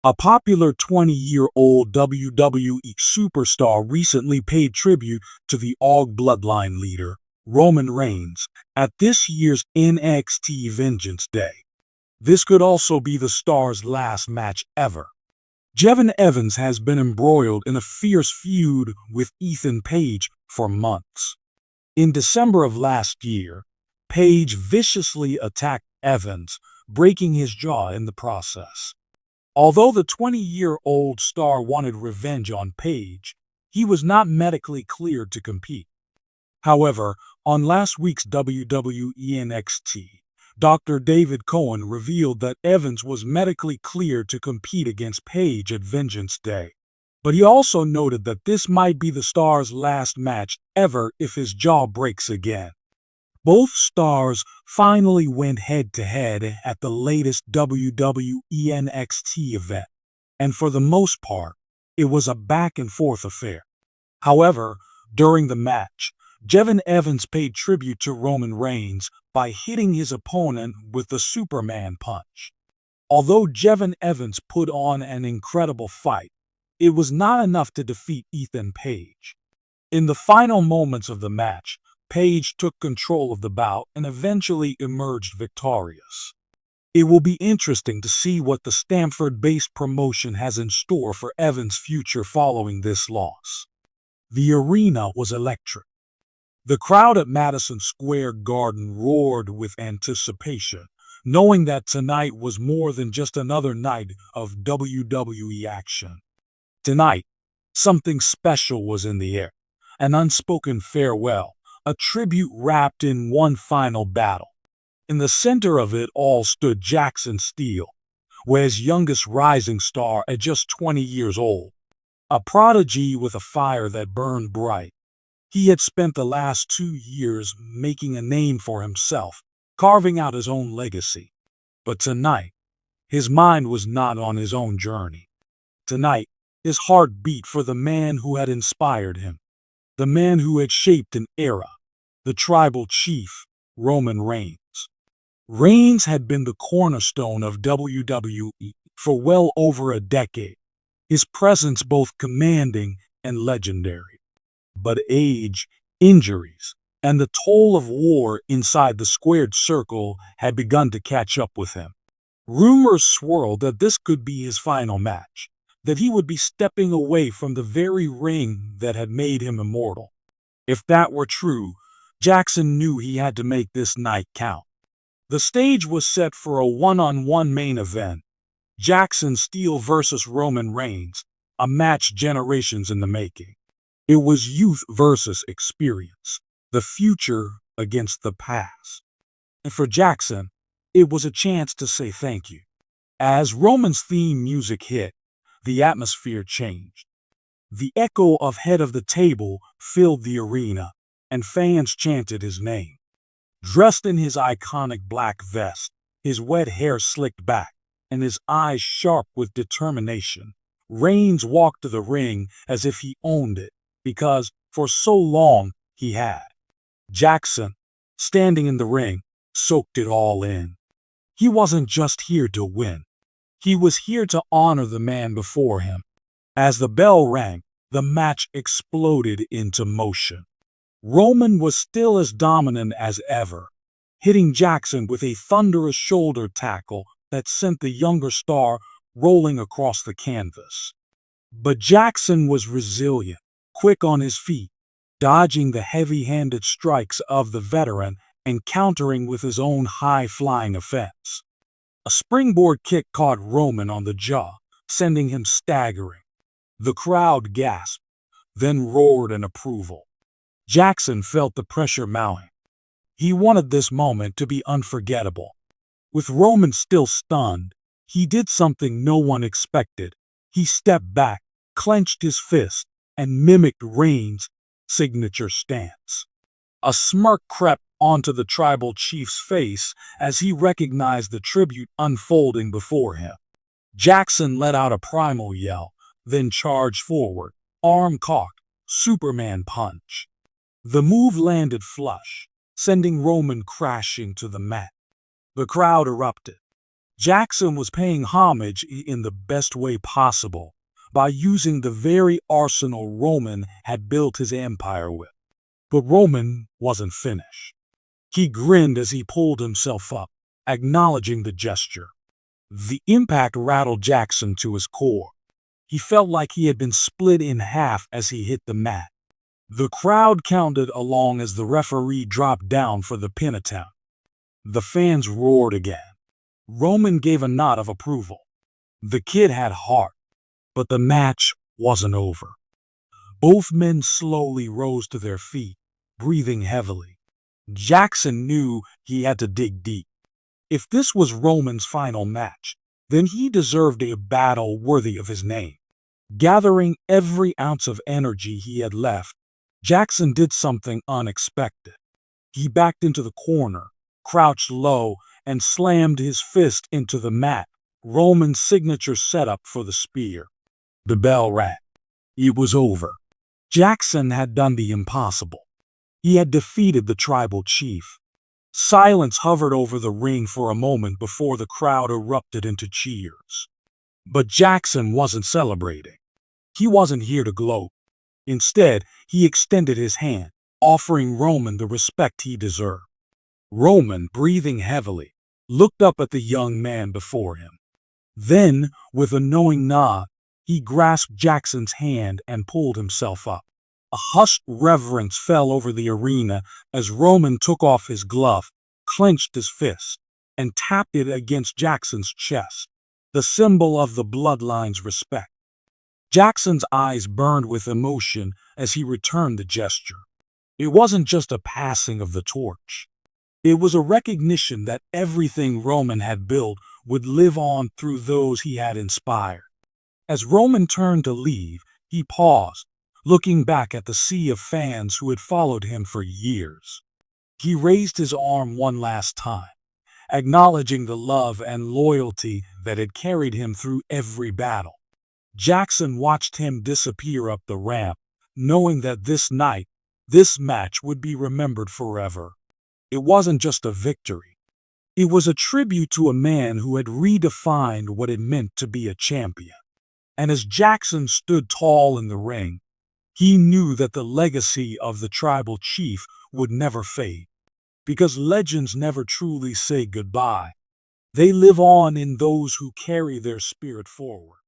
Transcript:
A popular 20-year-old WWE superstar recently paid tribute to the Og bloodline leader, Roman Reigns, at this year's NXT Vengeance Day. This could also be the star's last match ever. Jevon Evans has been embroiled in a fierce feud with Ethan Page for months. In December of last year, Page viciously attacked Evans, breaking his jaw in the process. Although the 20-year-old star wanted revenge on Page, he was not medically cleared to compete. However, on last week's WWE NXT, Dr. David Cohen revealed that Evans was medically cleared to compete against Page at Vengeance Day. But he also noted that this might be the star's last match ever if his jaw breaks again. Both stars finally went head-to-head at the latest WWE NXT event, and for the most part, it was a back-and-forth affair. However, during the match, Jevon Evans paid tribute to Roman Reigns by hitting his opponent with the Superman punch. Although Jevon Evans put on an incredible fight, it was not enough to defeat Ethan Page. In the final moments of the match, Page took control of the bout and eventually emerged victorious. It will be interesting to see what the Stamford-based promotion has in store for Evans' future following this loss. The arena was electric. The crowd at Madison Square Garden roared with anticipation, knowing that tonight was more than just another night of WWE action. Tonight, something special was in the air, an unspoken farewell, a tribute wrapped in one final battle. In the center of it all stood Jackson Steele, Wwe's youngest rising star at just 20 years old, a prodigy with a fire that burned bright. He had spent the last 2 years making a name for himself, carving out his own legacy. But tonight, his mind was not on his own journey. Tonight, his heart beat for the man who had inspired him, the man who had shaped an era, the tribal chief, Roman Reigns. Reigns had been the cornerstone of WWE for well over a decade, his presence both commanding and legendary. But age, injuries, and the toll of war inside the squared circle had begun to catch up with him. Rumors swirled that this could be his final match, that he would be stepping away from the very ring that had made him immortal. If that were true, Jackson knew he had to make this night count. The stage was set for a one-on-one main event, Jackson Steele versus Roman Reigns, a match generations in the making. It was youth versus experience, the future against the past. And for Jackson, it was a chance to say thank you. As Roman's theme music hit, the atmosphere changed. The echo of Head of the Table filled the arena, and fans chanted his name. Dressed in his iconic black vest, his wet hair slicked back, and his eyes sharp with determination, Reigns walked to the ring as if he owned it, because for so long he had. Jackson, standing in the ring, soaked it all in. He wasn't just here to win. He was here to honor the man before him. As the bell rang, the match exploded into motion. Roman was still as dominant as ever, hitting Jackson with a thunderous shoulder tackle that sent the younger star rolling across the canvas. But Jackson was resilient, quick on his feet, dodging the heavy-handed strikes of the veteran and countering with his own high-flying offense. A springboard kick caught Roman on the jaw, sending him staggering. The crowd gasped, then roared in approval. Jackson felt the pressure mounting. He wanted this moment to be unforgettable. With Roman still stunned, he did something no one expected. He stepped back, clenched his fist, and mimicked Reigns' signature stance. A smirk crept onto the tribal chief's face as he recognized the tribute unfolding before him. Jackson let out a primal yell, then charged forward, arm cocked, Superman punch. The move landed flush, sending Roman crashing to the mat. The crowd erupted. Jackson was paying homage in the best way possible by using the very arsenal Roman had built his empire with. But Roman wasn't finished. He grinned as he pulled himself up, acknowledging the gesture. The impact rattled Jackson to his core. He felt like he had been split in half as he hit the mat. The crowd counted along as the referee dropped down for the pin attempt. The fans roared again. Roman gave a nod of approval. The kid had heart, but the match wasn't over. Both men slowly rose to their feet, breathing heavily. Jackson knew he had to dig deep. If this was Roman's final match, then he deserved a battle worthy of his name. Gathering every ounce of energy he had left, Jackson did something unexpected. He backed into the corner, crouched low, and slammed his fist into the mat, Roman's signature setup for the spear. The bell rang. It was over. Jackson had done the impossible. He had defeated the tribal chief. Silence hovered over the ring for a moment before the crowd erupted into cheers. But Jackson wasn't celebrating. He wasn't here to gloat. Instead, he extended his hand, offering Roman the respect he deserved. Roman, breathing heavily, looked up at the young man before him. Then, with a knowing nod, he grasped Jackson's hand and pulled himself up. A hushed reverence fell over the arena as Roman took off his glove, clenched his fist, and tapped it against Jackson's chest, the symbol of the bloodline's respect. Jackson's eyes burned with emotion as he returned the gesture. It wasn't just a passing of the torch. It was a recognition that everything Roman had built would live on through those he had inspired. As Roman turned to leave, he paused, looking back at the sea of fans who had followed him for years. He raised his arm one last time, acknowledging the love and loyalty that had carried him through every battle. Jackson watched him disappear up the ramp, knowing that this night, this match would be remembered forever. It wasn't just a victory. It was a tribute to a man who had redefined what it meant to be a champion. And as Jackson stood tall in the ring, he knew that the legacy of the tribal chief would never fade. Because legends never truly say goodbye. They live on in those who carry their spirit forward.